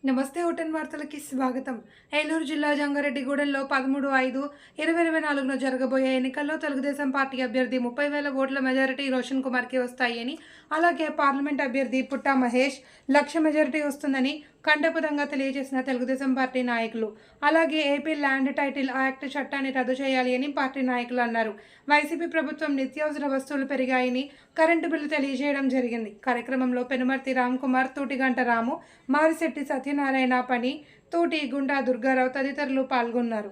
నమస్తే ఓటన్ వార్తలకి స్వాగతం. ఏలూరు జిల్లా జంగారెడ్డిగూడెంలో 13/5/2024న జరగబోయే ఎన్నికల్లో తెలుగుదేశం పార్టీ అభ్యర్థి 30,000 ఓట్ల మెజారిటీ రోషన్ కుమార్కి వస్తాయని, అలాగే పార్లమెంట్ అభ్యర్థి పుట్టా మహేష్ 1,00,000 మెజారిటీ వస్తుందని కంఠపదంగా తెలియజేసిన తెలుగుదేశం పార్టీ నాయకులు. అలాగే ఏపీ ల్యాండ్ టైటిల్ యాక్ట్ చట్టాన్ని రద్దు చేయాలి అని పార్టీ నాయకులు అన్నారు. వైసీపీ ప్రభుత్వం నిత్యావసర వస్తువులు పెరిగాయని కరెంటు బిల్లు తెలియజేయడం జరిగింది. కార్యక్రమంలో పెనుమర్తి రామ్కుమార్, తూటిగంట రాము, మారిశెట్టి సత్యనారాయణ పని, తూటి గుండా దుర్గారావు తదితరులు పాల్గొన్నారు.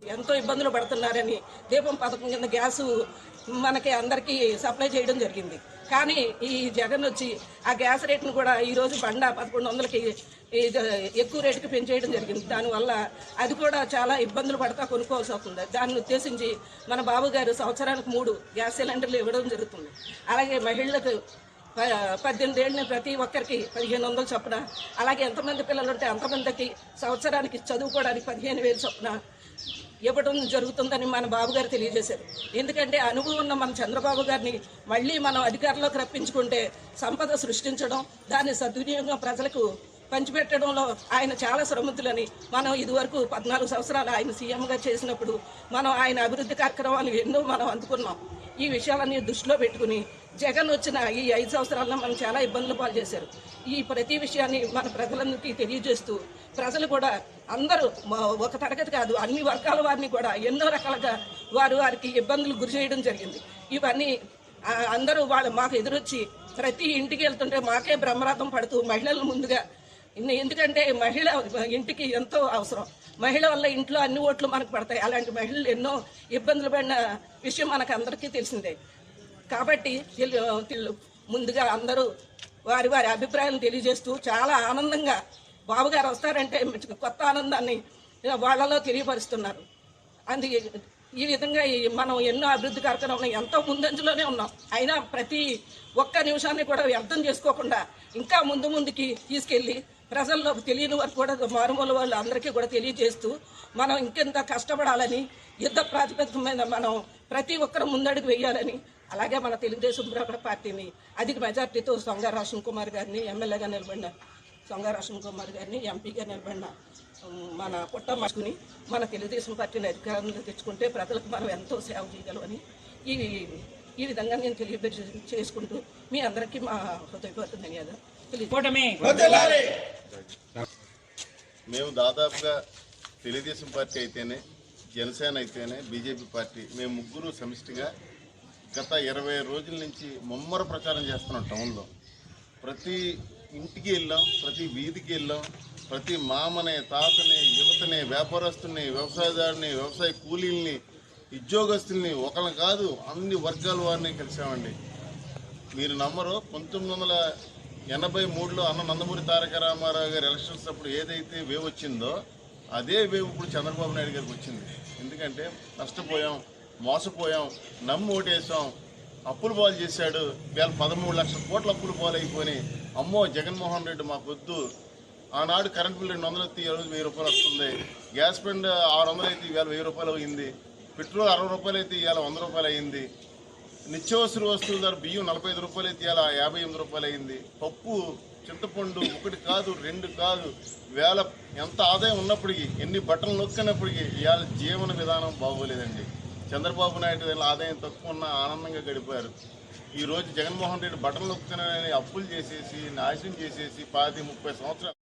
ఎంతో ఇబ్బందులు పడుతున్నారని దీపం పథకం కింద గ్యాసు మనకి అందరికీ సప్లై చేయడం జరిగింది. కానీ ఈ జగన్ వచ్చి ఆ గ్యాస్ రేట్ను కూడా ఈరోజు 1100కి ఎక్కువ రేటుకి పెంచేయడం జరిగింది. దానివల్ల అది కూడా చాలా ఇబ్బందులు పడతా కొనుక్కోవాల్సి అవుతుంది. దాన్ని ఉద్దేశించి మన బాబు గారు సంవత్సరానికి 3 గ్యాస్ సిలిండర్లు ఇవ్వడం జరుగుతుంది. అలాగే మహిళలకు 18 ఏళ్ళని ప్రతి ఒక్కరికి 1,500 చొప్పున, అలాగే ఎంతమంది పిల్లలు ఉంటే అంతమందికి సంవత్సరానికి చదువుకోవడానికి 15,000 చొప్పున ఇవ్వడం జరుగుతుందని మన బాబు గారు తెలియజేశారు. ఎందుకంటే అనుభవం ఉన్న మన చంద్రబాబు గారిని మళ్ళీ మనం అధికారంలోకి రప్పించుకుంటే సంపద సృష్టించడం, దాన్ని సద్వినియోగం ప్రజలకు పంచిపెట్టడంలో ఆయన చాలా శ్రమతులని మనం ఇదివరకు 14 సంవత్సరాలు ఆయన సీఎంగా చేసినప్పుడు మనం ఆయన అభివృద్ధి కార్యక్రమాలు ఎన్నో మనం అందుకున్నాం. ఈ విషయాలన్నీ దృష్టిలో పెట్టుకుని జగన్ వచ్చిన ఈ 5 సంవత్సరాల్లో మనం చాలా ఇబ్బందులు పాలు చేశారు. ఈ ప్రతి విషయాన్ని మన ప్రజలందరికీ తెలియజేస్తూ ప్రజలు కూడా అందరూ ఒక తరగతి కాదు అన్ని వర్గాల వారిని కూడా ఎన్నో రకాలుగా వారికి ఇబ్బందులు గురి చేయడం జరిగింది. ఇవన్నీ అందరూ మాకు ఎదురొచ్చి ప్రతి ఇంటికి వెళ్తుంటే మాకే బ్రహ్మరథం పడుతూ మహిళలు ముందుగా, ఎందుకంటే మహిళ ఇంటికి ఎంతో అవసరం. మహిళ వల్ల ఇంట్లో అన్ని ఓట్లు మనకు పడతాయి. అలాంటి మహిళలు ఎన్నో ఇబ్బందులు పడిన విషయం మనకు అందరికీ తెలిసిందే. కాబట్టి ముందుగా అందరూ వారి అభిప్రాయాలను తెలియజేస్తూ చాలా ఆనందంగా బాబు గారు వస్తారంటే కొత్త ఆనందాన్ని వాళ్ళలో తెలియపరుస్తున్నారు. ఈ విధంగా మనం ఎన్నో అభివృద్ధి కార్యక్రమాలు ఎంతో ముందంజలోనే ఉన్నాం. అయినా ప్రతి ఒక్క నిమిషాన్ని కూడా వ్యర్థం చేసుకోకుండా ఇంకా ముందుకి తీసుకెళ్ళి ప్రజల్లో తెలియని వారు కూడా మారుమూల వాళ్ళు అందరికీ కూడా తెలియజేస్తూ మనం ఇంకెంత కష్టపడాలని, యుద్ధ ప్రాతిపదిక మీద మనం ప్రతి ఒక్కరు ముందడుగు వేయాలని, అలాగే మన తెలుగుదేశం పార్టీని అధిక మెజార్టీతో సొంగ రోషన్ కుమార్ గారిని ఎమ్మెల్యేగా నిలబడిన సొంగ రోషన్ కుమార్ గారిని ఎంపీగా నిలబడిన మన పుట్ట మార్చుకుని మన తెలుగుదేశం పార్టీని అధికారంలో తెచ్చుకుంటే ప్రజలకు మనం ఎంతో సేవ చేయగలమని ఈ విధంగా నేను చేసుకుంటూ మీ అందరికీ మా హృదయపూర్వక ధన్యవాదాలు తెలియజేస్తాను. మేము దాదాపుగా తెలుగుదేశం పార్టీ అయితేనే, జనసేన అయితేనే, బీజేపీ పార్టీ మేము ముగ్గురు సమిష్టిగా గత 20 రోజుల నుంచి ముమ్మర ప్రచారం చేస్తున్నాం. టౌన్లో ప్రతి ఇంటికి వెళ్ళాం, ప్రతి వీధికి వెళ్ళాం, ప్రతి మామని, తాతని, యువతని, వ్యాపారస్తుల్ని, వ్యవసాయదారుని, వ్యవసాయ కూలీల్ని, ఉద్యోగస్తుల్ని, ఒకరిని కాదు అన్ని వర్గాల వారిని కలిసామండి. మీరు నమ్మరు, 1983లో అన్న నందమూరి తారక రామారావు గారి ఎలక్షన్స్ అప్పుడు ఏదైతే వేవ్ వచ్చిందో అదే వేవ్ ఇప్పుడు చంద్రబాబు నాయుడు గారికి వచ్చింది. ఎందుకంటే నష్టపోయాం, మోసపోయాం, నమ్ము ఓటేసాం, అప్పులు పాలు చేశాడు. ఇవాళ 13 లక్షల కోట్ల అప్పులు పాలైపోయి అమ్మో జగన్మోహన్ రెడ్డి మాకొద్దు. ఆనాడు కరెంట్ బిల్ 200 అయితే ఈరోజు 1000 రూపాయలు వస్తుంది. గ్యాస్ బండ్ 600 అయితే ఇవాళ 1000 రూపాయలు అయింది. పెట్రోల్ 60 రూపాయలు అయితే ఇవాళ 100 రూపాయలు అయింది. నిత్యావసర వస్తువుల ధర బియ్యం 45 రూపాయలు అయితే ఇవాళ 58 రూపాయలు అయింది. పప్పు, చింతపండు 1 కాదు 2 కాదు, వేళ ఎంత ఆదాయం ఉన్నప్పటికీ, ఎన్ని బట్టలు నొక్కినప్పటికీ ఇవాళ జీవన విధానం బాగోలేదండి. చంద్రబాబు నాయుడు ఆదాయం తక్కువ ఉన్న ఆనందంగా గడిపారు. ఈరోజు జగన్మోహన్ రెడ్డి బట్టలు నొక్కుతున్నారని అప్పులు చేసేసి నాశనం చేసేసి 10-30 సంవత్సరాలు